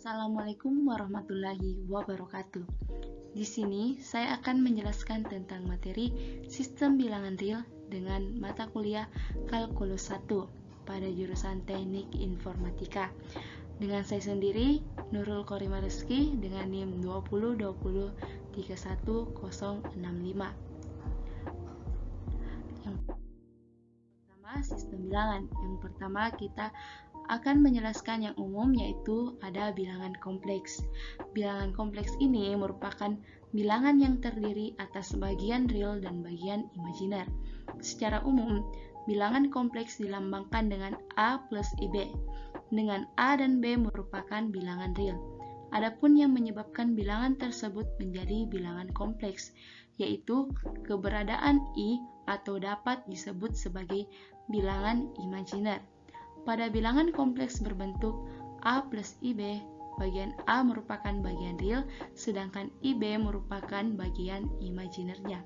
Assalamualaikum warahmatullahi wabarakatuh. Di sini saya akan menjelaskan tentang materi sistem bilangan real dengan mata kuliah Kalkulus 1 pada jurusan Teknik Informatika. Dengan saya sendiri, Nurul Korima Rizky dengan NIM 202031065. Yang pertama, sistem bilangan. Yang pertama kita akan menjelaskan yang umum, yaitu ada bilangan kompleks. Bilangan kompleks ini merupakan bilangan yang terdiri atas bagian real dan bagian imajiner. Secara umum, bilangan kompleks dilambangkan dengan A plus IB, dengan A dan B merupakan bilangan real. Adapun yang menyebabkan bilangan tersebut menjadi bilangan kompleks, yaitu keberadaan I atau dapat disebut sebagai bilangan imajiner. Pada bilangan kompleks berbentuk A plus IB, bagian A merupakan bagian real, sedangkan IB merupakan bagian imajinernya.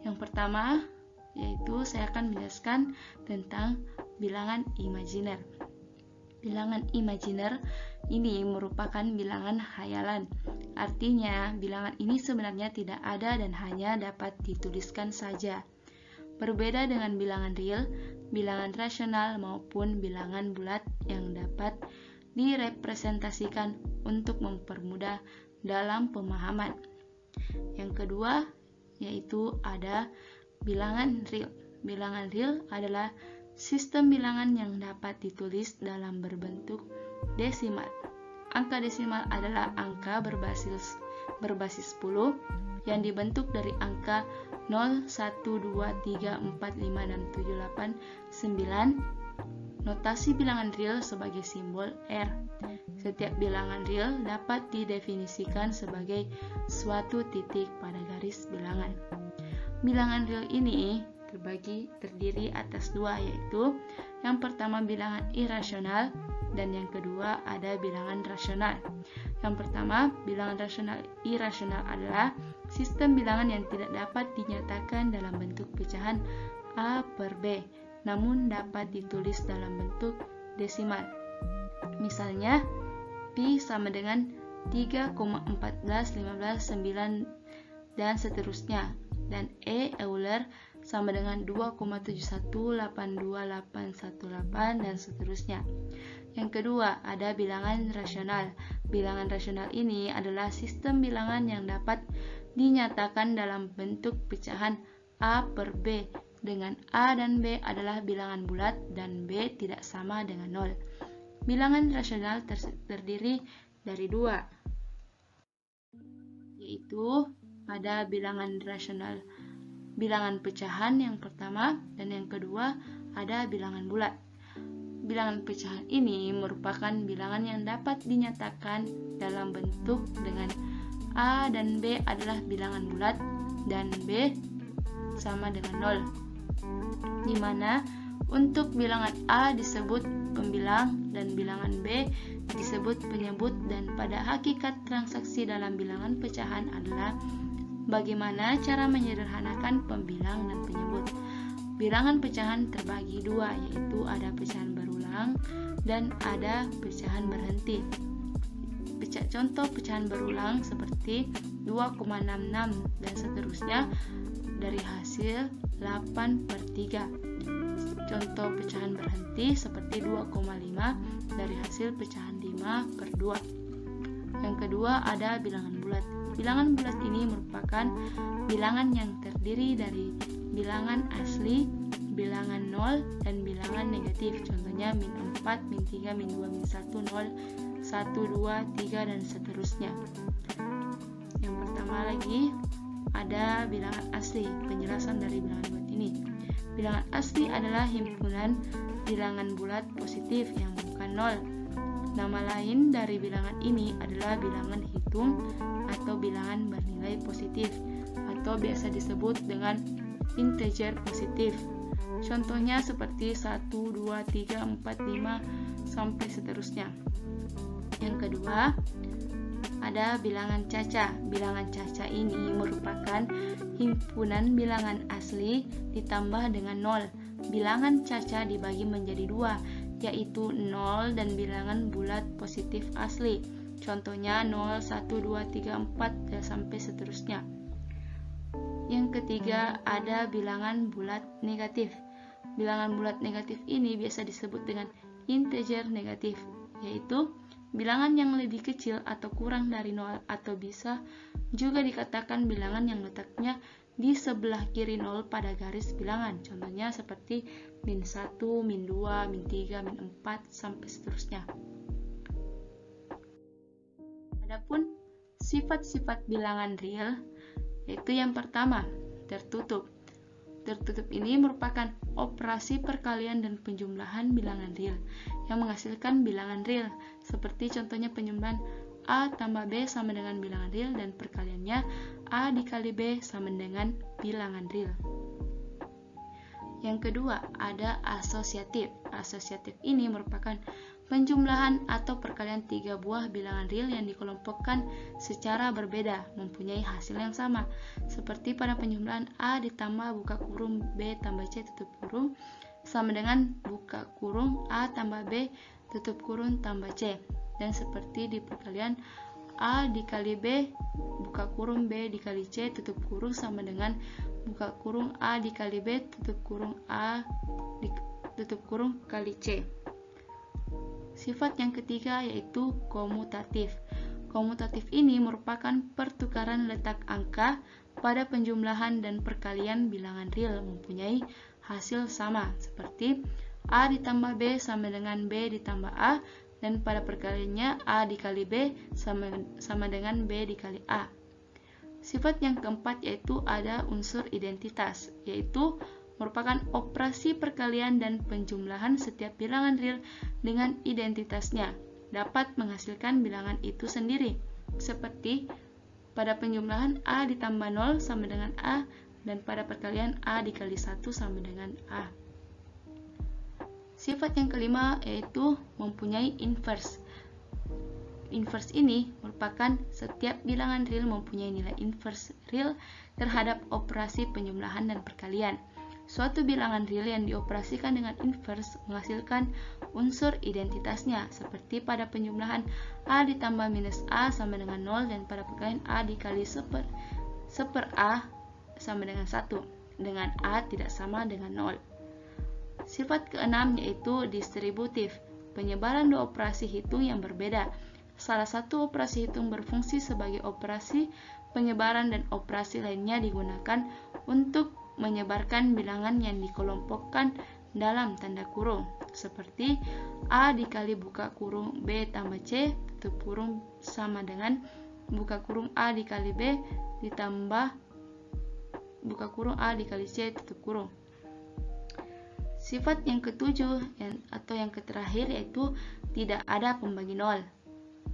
Yang pertama, yaitu saya akan menjelaskan tentang bilangan imajiner. Bilangan imajiner ini merupakan bilangan khayalan. Artinya, bilangan ini sebenarnya tidak ada dan hanya dapat dituliskan saja. Berbeda dengan bilangan real, bilangan rasional maupun bilangan bulat yang dapat direpresentasikan untuk mempermudah dalam pemahaman. Yang kedua, yaitu ada bilangan real. Bilangan real adalah sistem bilangan yang dapat ditulis dalam berbentuk desimal. Angka desimal adalah angka berbasis 10 yang dibentuk dari angka 0, 1, 2, 3, 4, 5, 6, 7, 8, 9. Notasi bilangan real sebagai simbol R. Setiap bilangan real dapat didefinisikan sebagai suatu titik pada garis bilangan. Bilangan real ini terdiri atas dua, yaitu yang pertama bilangan irasional dan yang kedua ada bilangan rasional. Yang pertama, bilangan irasional adalah sistem bilangan yang tidak dapat dinyatakan dalam bentuk pecahan A per B, namun dapat ditulis dalam bentuk desimal. Misalnya, Pi sama dengan 3,14, 15, 9, dan seterusnya. Dan E Euler sama dengan 2,71828818 dan seterusnya. Yang kedua, ada bilangan rasional. Bilangan rasional ini adalah sistem bilangan yang dapat dinyatakan dalam bentuk pecahan A per B, dengan A dan B adalah bilangan bulat dan B tidak sama dengan 0. Bilangan rasional terdiri dari dua, yaitu ada bilangan rasional bilangan pecahan yang pertama, dan yang kedua ada bilangan bulat. Bilangan pecahan ini merupakan bilangan yang dapat dinyatakan dalam bentuk dengan A dan B adalah bilangan bulat dan B sama dengan 0, di mana untuk bilangan A disebut pembilang dan bilangan B disebut penyebut, dan pada hakikat transaksi dalam bilangan pecahan adalah bagaimana cara menyederhanakan pembilang dan penyebut. Bilangan pecahan terbagi dua, yaitu ada pecahan berulang dan ada pecahan berhenti. Contoh pecahan berulang seperti 2,66 dan seterusnya dari hasil 8 per 3. Contoh pecahan berhenti seperti 2,5 dari hasil pecahan 5 per 2. Yang kedua ada bilangan bulat. Bilangan bulat ini merupakan bilangan yang terdiri dari bilangan asli, bilangan 0, dan bilangan negatif. Contohnya min 4, min 3, min 2, min 1, 0, 1, 2, 3, dan seterusnya. Yang pertama lagi ada bilangan asli. Penjelasan dari bilangan bulat ini. Bilangan asli adalah himpunan bilangan bulat positif yang bukan 0. Nama lain dari bilangan ini adalah bilangan hitung atau bilangan bernilai positif, atau biasa disebut dengan integer positif. Contohnya seperti 1, 2, 3, 4, 5, sampai seterusnya. Yang kedua, ada bilangan caca. Bilangan caca ini merupakan himpunan bilangan asli ditambah dengan 0. Bilangan caca dibagi menjadi dua, yaitu 0 dan bilangan bulat positif asli. Contohnya 0, 1, 2, 3, 4, dan sampai seterusnya. Yang ketiga, ada bilangan bulat negatif. Bilangan bulat negatif ini biasa disebut dengan integer negatif, yaitu bilangan yang lebih kecil atau kurang dari 0, atau bisa juga dikatakan bilangan yang letaknya di sebelah kiri 0 pada garis bilangan. Contohnya seperti -1, -2, -3, -4, sampai seterusnya. Adapun sifat-sifat bilangan real, yaitu yang pertama, tertutup. Tertutup ini merupakan operasi perkalian dan penjumlahan bilangan real yang menghasilkan bilangan real, seperti contohnya penjumlahan A tambah B sama dengan bilangan real dan perkaliannya A dikali B sama dengan bilangan real. Yang kedua, ada asosiatif. Asosiatif ini merupakan penjumlahan atau perkalian 3 buah bilangan real yang dikelompokkan secara berbeda mempunyai hasil yang sama, seperti pada penjumlahan A ditambah buka kurung B tambah C tutup kurung sama dengan buka kurung A tambah B tutup kurung tambah C, dan seperti di perkalian A dikali B buka kurung B dikali C tutup kurung sama dengan buka kurung A dikali B tutup kurung A tutup kurung kali C. Sifat yang ketiga yaitu komutatif. Komutatif ini merupakan pertukaran letak angka pada penjumlahan dan perkalian bilangan real mempunyai hasil sama, seperti A ditambah B sama dengan B ditambah A, dan pada perkaliannya A dikali B sama dengan B dikali A. Sifat yang keempat yaitu ada unsur identitas, yaitu merupakan operasi perkalian dan penjumlahan setiap bilangan real dengan identitasnya dapat menghasilkan bilangan itu sendiri, seperti pada penjumlahan A ditambah 0 sama dengan A, dan pada perkalian A dikali 1 sama dengan A. Sifat yang kelima yaitu mempunyai inverse. Inverse ini merupakan setiap bilangan real mempunyai nilai inverse real terhadap operasi penjumlahan dan perkalian. Suatu bilangan real yang dioperasikan dengan inverse menghasilkan unsur identitasnya, seperti pada penjumlahan A ditambah minus A sama dengan 0, dan pada perkalian A dikali seper A sama dengan 1, dengan A tidak sama dengan 0. Sifat keenam yaitu distributif, penyebaran dua operasi hitung yang berbeda. Salah satu operasi hitung berfungsi sebagai operasi penyebaran dan operasi lainnya digunakan untuk menyebarkan bilangan yang dikelompokkan dalam tanda kurung, seperti A dikali buka kurung B tambah C tutup kurung sama dengan buka kurung A dikali B ditambah buka kurung A dikali C tutup kurung. Sifat yang ketujuh atau yang terakhir yaitu tidak ada pembagi nol,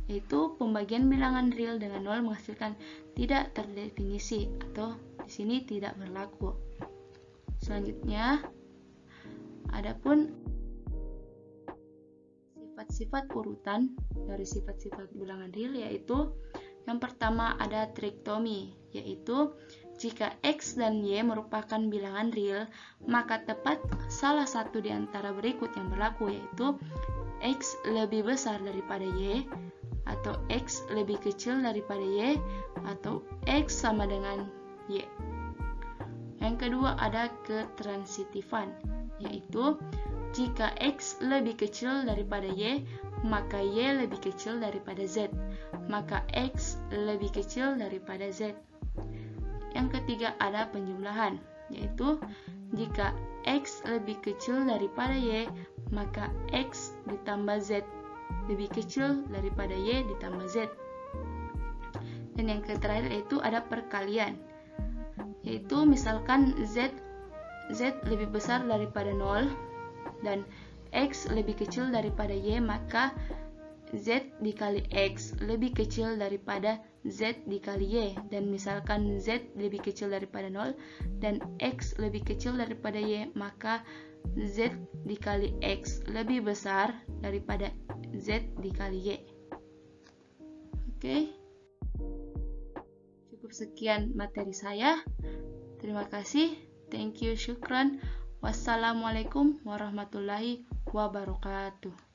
yaitu pembagian bilangan real dengan nol menghasilkan tidak terdefinisi atau di sini tidak berlaku. Selanjutnya, adapun sifat-sifat urutan dari sifat-sifat bilangan real yaitu yang pertama ada triktomi, yaitu jika X dan Y merupakan bilangan real, maka tepat salah satu di antara berikut yang berlaku, yaitu X lebih besar daripada Y, atau X lebih kecil daripada Y, atau X sama dengan Y. Yang kedua ada ketransitifan, yaitu jika X lebih kecil daripada Y, maka Y lebih kecil daripada Z, maka X lebih kecil daripada Z. Yang ketiga ada penjumlahan, yaitu jika X lebih kecil daripada Y, maka X ditambah Z lebih kecil daripada Y ditambah Z. Dan yang terakhir yaitu ada perkalian, yaitu misalkan Z lebih besar daripada 0 dan X lebih kecil daripada Y, maka Z dikali X lebih kecil daripada Z dikali Y, dan misalkan Z lebih kecil daripada 0 dan X lebih kecil daripada Y, maka Z dikali X lebih besar daripada Z dikali Y. Oke. Cukup sekian materi saya. Terima kasih. Thank you, syukran. Wassalamualaikum warahmatullahi wabarakatuh.